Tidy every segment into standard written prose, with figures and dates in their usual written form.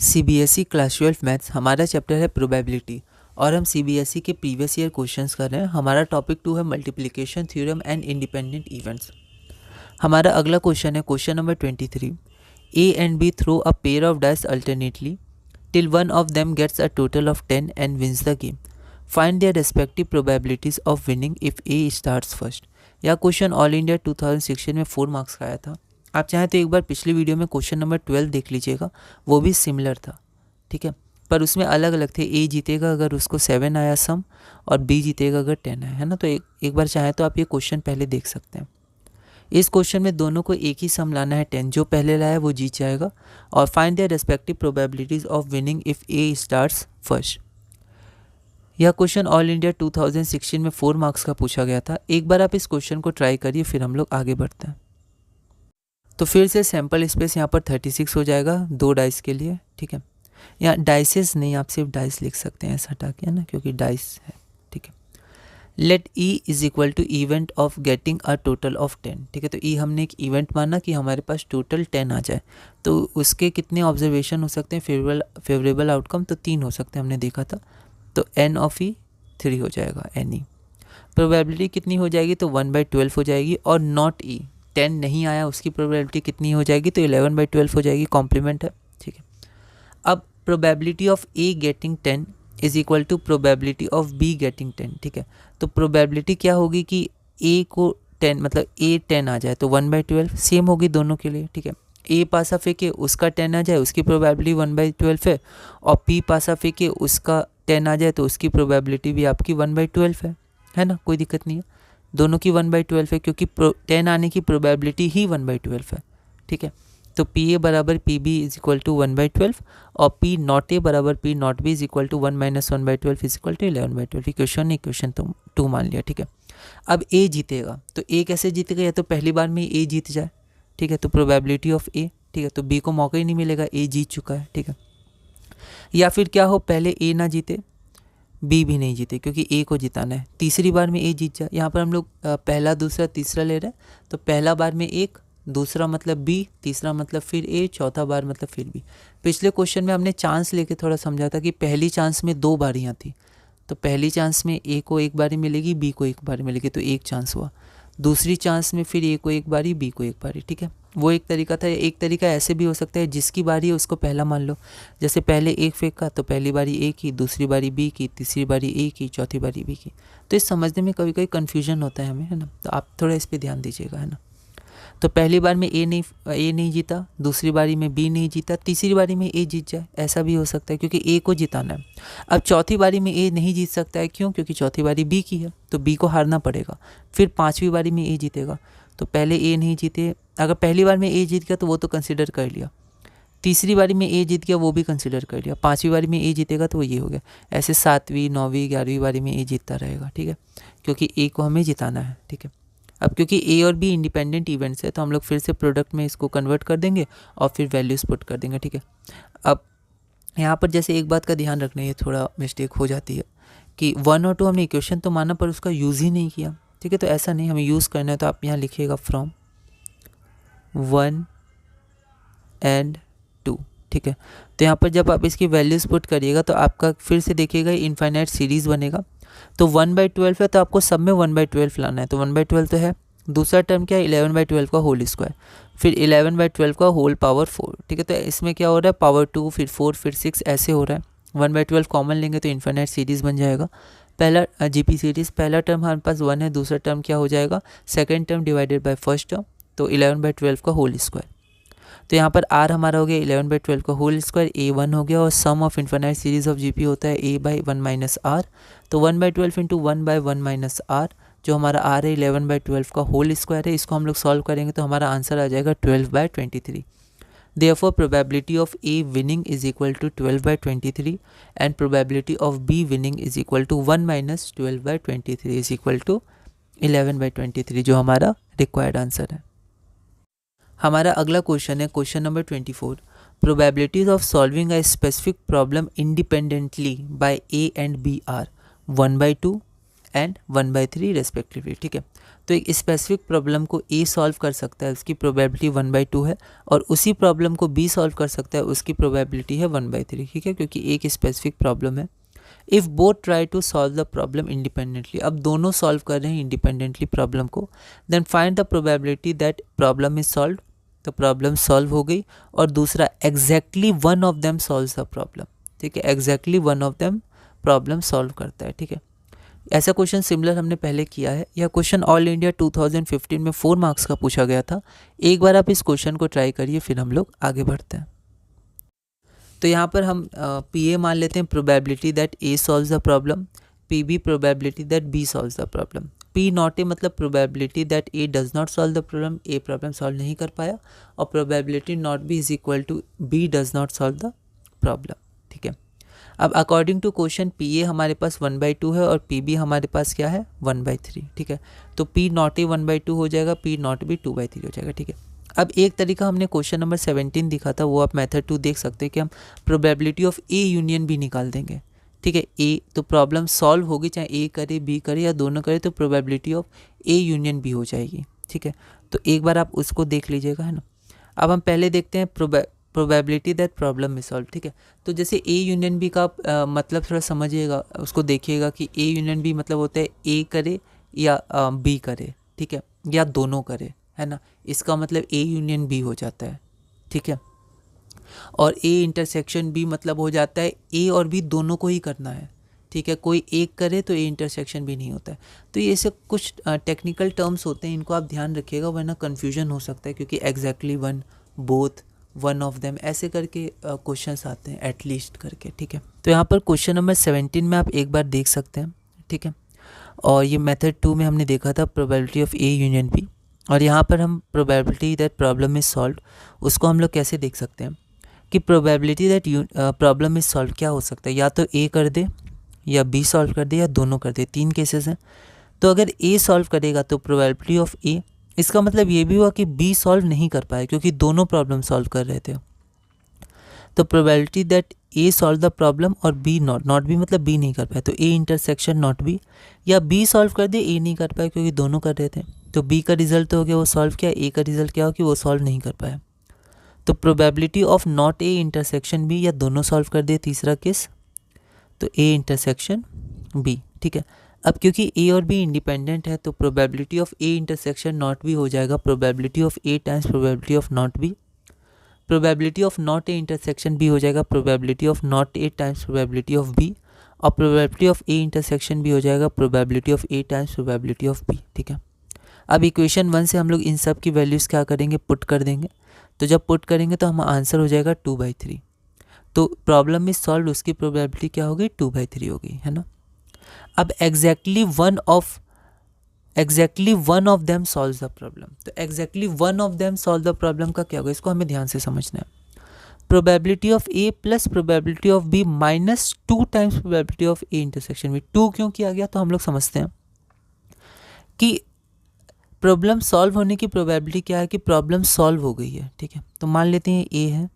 CBSE class 12 maths हमारा chapter है probability और हम सीबीएसई के प्रीवियस ईयर क्वेश्चंस कर रहे हैं। हमारा टॉपिक 2 है multiplication theorem and independent events. हमारा अगला क्वेश्चन है question number 23। A and B throw a pair of dice alternately till one of them gets a total of 10 and wins the game. Find their respective probabilities of winning if A starts first. यह question all India 2016 में 4 marks का आया था। आप चाहें तो एक बार पिछली वीडियो में क्वेश्चन नंबर 12 देख लीजिएगा, वो भी सिमिलर था, ठीक है, पर उसमें अलग अलग थे। ए जीतेगा अगर उसको 7 आया सम और बी जीतेगा अगर 10 आया, है ना। तो एक बार चाहें तो आप ये क्वेश्चन पहले देख सकते हैं। इस क्वेश्चन में दोनों को एक ही सम लाना है 10, जो पहले लाया वो जीत जाएगा। और find their respective probabilities of winning if A starts first. यह क्वेश्चन ऑल इंडिया 2016 में 4 मार्क्स का पूछा गया था। एक बार आप इस क्वेश्चन को ट्राई करिए, फिर हम लोग आगे बढ़ते हैं। तो फिर से सैम्पल स्पेस यहाँ पर 36 हो जाएगा 2 डाइस के लिए, ठीक है। यहाँ डाइसेस नहीं, आप सिर्फ डाइस लिख सकते हैं ऐसा हटा के, है ना, क्योंकि डाइस है, ठीक है। Let E is equal to event of getting a total of 10, ठीक है। तो ई हमने एक इवेंट माना कि हमारे पास टोटल 10 आ जाए, तो उसके कितने ऑब्जर्वेशन हो सकते हैं, फेवरेबल आउटकम तो 3 हो सकते हैं, हमने देखा था। तो एन ऑफ ई 3 हो जाएगा, एन ई। प्रोबेबिलिटी कितनी हो जाएगी, तो 1/12 हो जाएगी। और नॉट ई 10 नहीं आया, उसकी प्रोबेबिलिटी कितनी हो जाएगी, तो 11/12 हो जाएगी, कॉम्प्लीमेंट है, ठीक है। अब probability of A getting 10 is equal to probability of B getting 10, ठीक है। तो प्रोबेबिलिटी क्या होगी कि ए को 10 मतलब ए 10 आ जाए तो 1/12 सेम होगी दोनों के लिए, ठीक है। ए पासा फेंके उसका 10 आ जाए, उसकी प्रोबेबिलिटी 1/12 है। और पी पासा फेंके उसका 10 आ जाए तो उसकी प्रोबेबिलिटी भी आपकी 1/12 है ना, कोई दिक्कत नहीं है। दोनों की 1/12 है क्योंकि 10 आने की प्रोबेबिलिटी ही 1/12 है, ठीक है। तो पी ए बराबर P B is equal to 1/12 और पी नॉट ए बराबर P not B is equal to 1 - 1/12 is equal to 11/12। Question नहीं, क्वेश्चन तो 2 मान लिया, ठीक है। अब ए जीतेगा, तो ए कैसे जीतेगा, या तो पहली बार में ए जीत जाए, ठीक है, तो प्रोबेबिलिटी ऑफ ए, ठीक है। तो बी को मौका ही नहीं मिलेगा, ए जीत चुका है, ठीक है। या फिर क्या हो, पहले ए ना जीते बी भी नहीं जीते, क्योंकि ए को जिताना है। तीसरी बार में ए जीत जाए, यहाँ पर हम लोग पहला दूसरा तीसरा ले रहे हैं, तो पहला बार में एक, दूसरा मतलब बी, तीसरा मतलब फिर ए, चौथा बार मतलब फिर बी। पिछले क्वेश्चन में हमने चांस लेके थोड़ा समझा था कि पहली चांस में 2 बारियाँ थी, तो पहली चांस में ए को एक बारी मिलेगी, बी को एक बारी मिलेगी, तो एक चांस हुआ। दूसरी चांस में फिर ए को एक बारी, बी को एक बारी, ठीक है। वो एक तरीका था। एक तरीका ऐसे भी हो सकता है, जिसकी बारी है उसको पहला मान लो। जैसे पहले एक फेंका तो पहली बारी ए की, दूसरी बारी बी की, तीसरी बारी ए की, चौथी बारी बी की। तो इस समझने में कभी कभी कन्फ्यूजन होता है हमें, है ना, तो आप थोड़ा इस पर ध्यान दीजिएगा, है ना। तो पहली बार में ए नहीं जीता, दूसरी बारी में बी नहीं जीता, तीसरी बारी में ए जीत जाए, ऐसा भी हो सकता है क्योंकि ए को जिताना है। अब चौथी बारी में ए नहीं जीत सकता है, क्यों, क्योंकि चौथी बारी बी की है, तो बी को हारना पड़ेगा। फिर 5वीं बारी में ए जीतेगा, तो पहले ए नहीं जीते, अगर पहली बार में ए जीत गया तो वो तो कंसिडर कर लिया, तीसरी बारी में ए जीत गया वो भी कंसिडर कर लिया, 5वीं बारी में ए जीतेगा तो वो ये हो गया। ऐसे 7वीं 9वीं 11वीं बारी में ए जीतता रहेगा, ठीक है, क्योंकि ए को हमें जिताना है, ठीक है। अब क्योंकि ए और बी इंडिपेंडेंट इवेंट्स है, तो हम लोग फिर से प्रोडक्ट में इसको कन्वर्ट कर देंगे और फिर वैल्यूज पुट कर देंगे, ठीक है। अब यहाँ पर जैसे एक बात का ध्यान रखना, ये थोड़ा मिस्टेक हो जाती है कि 1 और 2 हमने इक्वेशन तो माना पर उसका यूज़ ही नहीं किया, ठीक है। तो ऐसा नहीं, हमें यूज़ करना है, तो आप यहाँ लिखिएगा फ्रॉम 1 एंड 2, ठीक है। तो यहाँ पर जब आप इसकी वैल्यूज़ पुट करिएगा तो आपका फिर से देखिएगा इनफाइनाइट सीरीज़ बनेगा। तो 1/12 है, तो आपको सब में 1/12 लाना है, तो 1/12 तो है। दूसरा टर्म क्या है, 11/12 का होल स्क्वायर, फिर 11/12 का होल पावर 4, ठीक है। तो इसमें क्या हो रहा है, पावर 2, फिर 4, फिर 6 ऐसे हो रहा है। 1/12 कॉमन लेंगे तो इनफाइनाइट सीरीज़ बन जाएगा। पहला जीपी सीरीज़, पहला टर्म हमारे पास 1 है, दूसरा टर्म क्या हो जाएगा, second term divided by first term, तो 11/12 का होल स्क्वायर। तो यहाँ पर आर हमारा हो गया 11/12 का होल स्क्वायर, ए 1 हो गया, और sum of infinite series of GP होता है a बाई 1 - आर। तो 1/12 इंटू 1/1 - आर, जो हमारा आर है 11/12 का होल स्क्वायर है, इसको हम लोग सॉल्व करेंगे तो हमारा आंसर आ जाएगा 12/23। Therefore probability of A winning is equal to 12/23 and probability of B winning is equal to 1 - 12/23 is equal to 11/23, जो हमारा रिक्वायर्ड आंसर है। हमारा अगला क्वेश्चन है question number 24। Probabilities of solving a specific problem independently by A and B are 1/2 and 1/3 respectively, ठीक है। तो एक स्पेसिफिक प्रॉब्लम को ए सॉल्व कर सकता है, उसकी प्रोबेबिलिटी 1/2 है, और उसी प्रॉब्लम को बी सॉल्व कर सकता है, उसकी प्रोबेबिलिटी है 1/3, ठीक है, क्योंकि एक स्पेसिफिक प्रॉब्लम है। If both try to solve the problem independently, अब दोनों सॉल्व कर रहे हैं इंडिपेंडेंटली प्रॉब्लम को, then find the probability that problem is solve, तो प्रॉब्लम सॉल्व हो गई। और दूसरा, exactly one of them solves the problem, ठीक है, exactly one of them problem solve करता है, ठीक है। ऐसा क्वेश्चन सिमिलर हमने पहले किया है। यह क्वेश्चन ऑल इंडिया 2015 में 4 मार्क्स का पूछा गया था। एक बार आप इस क्वेश्चन को ट्राई करिए, फिर हम लोग आगे बढ़ते हैं। तो यहाँ पर हम पी ए मान लेते हैं, probability that A solves the problem, P B probability that B solves the problem. P not A मतलब probability that A does not solve the problem, A problem solve नहीं कर पाया, और probability not B is equal to B does not solve the problem, ठीक है। अब according to question P A हमारे पास 1/2 है और पी बी हमारे पास क्या है 1/3, ठीक है। तो पी नॉट ए 1/2 हो जाएगा, पी नॉट बी 2/3 हो जाएगा, ठीक है। अब एक तरीका हमने क्वेश्चन नंबर 17 दिखा था, वो आप मेथड 2 देख सकते हैं कि हम probability of A union B निकाल देंगे, ठीक है। ए तो प्रॉब्लम सॉल्व होगी, चाहे ए करे बी करे या दोनों करे, तो probability of A union B हो जाएगी, ठीक है। तो एक बार आप उसको देख लीजिएगा, है ना। अब हम पहले देखते हैं probability that problem is solve, ठीक है। तो जैसे ए यूनियन बी का मतलब थोड़ा समझिएगा, उसको देखिएगा कि ए यूनियन बी मतलब होता है ए करे या बी करे, ठीक है, या दोनों करे, है ना। इसका मतलब ए यूनियन बी हो जाता है, ठीक है। और ए इंटरसेक्शन बी मतलब हो जाता है ए और बी दोनों को ही करना है, ठीक है। कोई एक करे तो ए इंटरसेक्शन भी नहीं होता है। तो ये सब कुछ टेक्निकल टर्म्स होते हैं, इनको आप ध्यान रखिएगा, वरना कन्फ्यूजन हो सकता है, क्योंकि exactly one, both, one of them ऐसे करके क्वेश्चंस आते हैं, एटलीस्ट करके, ठीक है। तो यहाँ पर क्वेश्चन नंबर 17 में आप एक बार देख सकते हैं, ठीक है। और ये मेथड 2 में हमने देखा था probability of A union B, और यहाँ पर हम probability that problem is solve, उसको हम लोग कैसे देख सकते हैं कि probability that problem is solve क्या हो सकता है, या तो ए कर दे या बी सॉल्व कर दे या दोनों कर दे, 3 केसेस हैं। तो अगर ए सॉल्व करेगा तो प्रोबेबिलिटी ऑफ ए, इसका मतलब ये भी हुआ कि बी सॉल्व नहीं कर पाए, क्योंकि दोनों प्रॉब्लम सॉल्व कर रहे थे। तो probability that A solve the problem और बी नॉट बी मतलब बी नहीं कर पाए, तो ए इंटरसेक्शन नॉट बी, या बी सॉल्व कर दे ए नहीं कर पाए क्योंकि दोनों कर रहे थे। तो बी का रिजल्ट हो गया वो सॉल्व किया, ए का रिजल्ट क्या हो कि वो सॉल्व नहीं कर पाया। तो probability of not A intersection B, या दोनों सॉल्व कर दे, तीसरा केस, तो ए इंटरसेक्शन बी, ठीक है। अब क्योंकि ए और बी इंडिपेंडेंट है, तो probability of A intersection not B हो जाएगा probability of A times probability of not B. Probability of not A intersection B हो जाएगा probability of not A times probability of B, और probability of A intersection B हो जाएगा probability of A times probability of B, ठीक है। अब equation 1 से हम लोग इन सब की वैल्यूज़ क्या करेंगे, पुट कर देंगे। तो जब पुट करेंगे तो हम आंसर हो जाएगा 2/3। तो प्रॉब्लम में सॉल्व, उसकी प्रोबेबिलिटी क्या होगी 2/3 होगी, है ना। अब exactly one of them solve the problem, तो exactly one of them solve the problem का क्या होगा, इसको हमें ध्यान से समझना है। Probability of A plus probability of B minus 2 times probability of A intersection B. 2 क्यों किया गया, तो हम लोग समझते हैं कि प्रॉब्लम सॉल्व होने की प्रोबेबिलिटी क्या है कि प्रॉब्लम सॉल्व हो गई है, ठीक है। तो मान लेते हैं ए है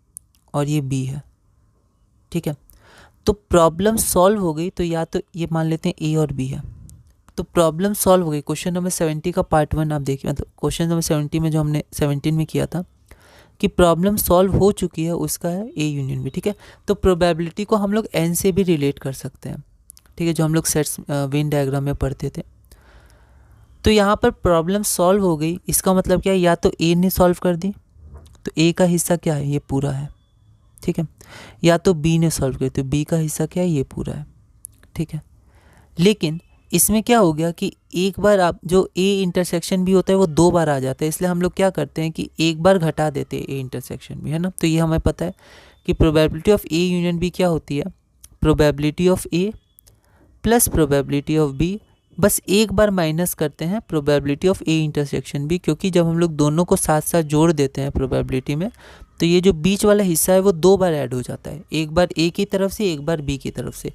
और ये बी है, ठीक है। तो प्रॉब्लम सॉल्व हो गई, तो या तो ये मान लेते हैं ए और बी है, तो प्रॉब्लम सॉल्व हो गई। क्वेश्चन नंबर 70 का पार्ट 1 आप देखिए, मतलब क्वेश्चन नंबर 70 में जो हमने 17 में किया था कि प्रॉब्लम सॉल्व हो चुकी है, उसका है ए यूनियन बी, ठीक है। तो प्रोबेबिलिटी को हम लोग एन से भी रिलेट कर सकते हैं, ठीक है, जो हम लोग सेट्स वेन डायग्राम में पढ़ते थे। तो यहाँ पर प्रॉब्लम सॉल्व हो गई, इसका मतलब क्या है, या तो ए ने सॉल्व कर दी, तो ए का हिस्सा क्या है, ये पूरा है, ठीक है, या तो बी ने सॉल्व किया, तो बी का हिस्सा क्या है, ये पूरा है, ठीक है। लेकिन इसमें क्या हो गया कि एक बार आप जो ए इंटरसेक्शन भी होता है वो 2 बार आ जाता है, इसलिए हम लोग क्या करते हैं कि एक बार घटा देते हैं ए इंटरसेक्शन भी, है ना। तो ये हमें पता है कि probability of A union B क्या होती है, probability of A plus probability of B, बस एक बार माइनस करते हैं probability of A intersection B, क्योंकि जब हम लोग दोनों को साथ साथ जोड़ देते हैं प्रोबेबिलिटी में, तो ये जो बीच वाला हिस्सा है वो 2 बार ऐड हो जाता है, एक बार ए की तरफ से एक बार बी की तरफ से।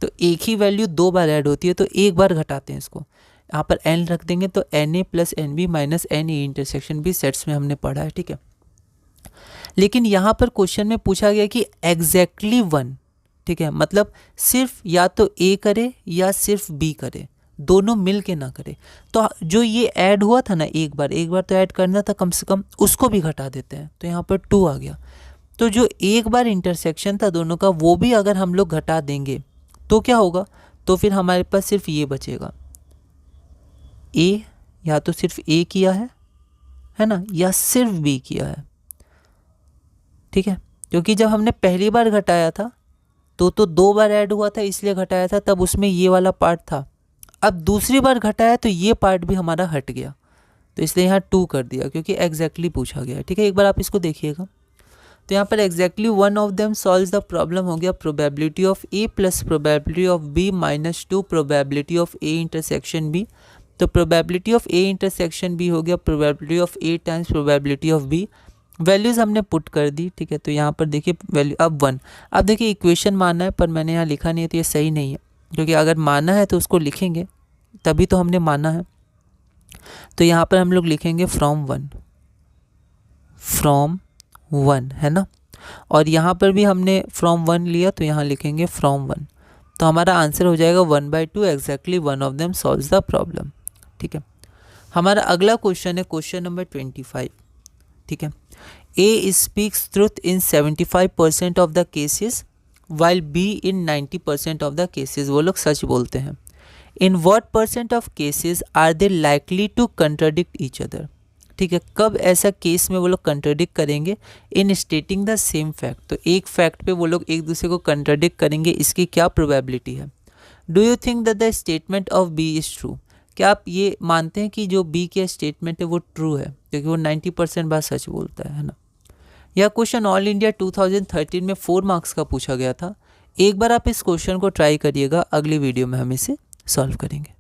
तो एक ही वैल्यू 2 बार ऐड होती है, तो एक बार घटाते हैं इसको, यहाँ पर एन रख देंगे, तो N A plus N B minus N A intersection B sets में हमने पढ़ा है, ठीक है। लेकिन यहाँ पर क्वेश्चन में पूछा गया कि एग्जैक्टली वन, ठीक है, मतलब सिर्फ या तो ए करे या सिर्फ बी करे, दोनों मिल के ना करे। तो जो ये ऐड हुआ था ना एक बार तो ऐड करना था कम से कम, उसको भी घटा देते हैं, तो यहाँ पर 2 आ गया। तो जो एक बार इंटरसेक्शन था दोनों का वो भी अगर हम लोग घटा देंगे तो क्या होगा, तो फिर हमारे पास सिर्फ ये बचेगा, ए या तो सिर्फ ए किया है ना, या सिर्फ बी किया है। ठीक है, क्योंकि जब हमने पहली बार घटाया था तो 2 बार ऐड हुआ था इसलिए घटाया था, तब उसमें ये वाला पार्ट था। अब दूसरी बार घटाया तो ये पार्ट भी हमारा हट गया, तो इसलिए यहाँ 2 कर दिया क्योंकि एग्जैक्टली पूछा गया है। ठीक है, एक बार आप इसको देखिएगा। तो यहाँ पर exactly one of them solves the problem हो गया probability of A plus probability of B minus 2 probability of A intersection B. तो probability of A intersection B हो गया probability of A times probability of B. Values हमने put कर दी। ठीक है, तो यहाँ पर देखिए वैल्यू अब 1। अब देखिए इक्वेशन मानना है पर मैंने यहाँ लिखा नहीं है तो ये सही नहीं है, क्योंकि अगर माना है तो उसको लिखेंगे तभी तो हमने माना है। तो यहाँ पर हम लोग लिखेंगे फ्रॉम वन है ना, और यहाँ पर भी हमने फ्रॉम 1 लिया तो यहाँ लिखेंगे फ्रॉम 1। तो हमारा आंसर हो जाएगा 1/2 exactly one of them solves the problem. ठीक है, हमारा अगला क्वेश्चन है क्वेश्चन नंबर 25। ठीक है, A speaks truth in 75% of the cases while B in 90% of the cases. वो लोग सच बोलते हैं। In what % of cases are they likely to contradict each other. ठीक है, कब ऐसा केस में वो लोग कंट्राडिक्ट करेंगे, इन स्टेटिंग द सेम फैक्ट। तो एक फैक्ट पे वो लोग एक दूसरे को कंट्राडिक्ट करेंगे, इसकी क्या प्रोबेबिलिटी है। Do you think that the statement of B is true. क्या आप ये मानते हैं कि जो बी का स्टेटमेंट है वो ट्रू है, क्योंकि वो 90% बार सच बोलता है ना। यह क्वेश्चन ऑल इंडिया 2013 में 4 मार्क्स का पूछा गया था। एक बार आप इस क्वेश्चन को ट्राई करिएगा, अगली वीडियो में हम इसे सॉल्व करेंगे।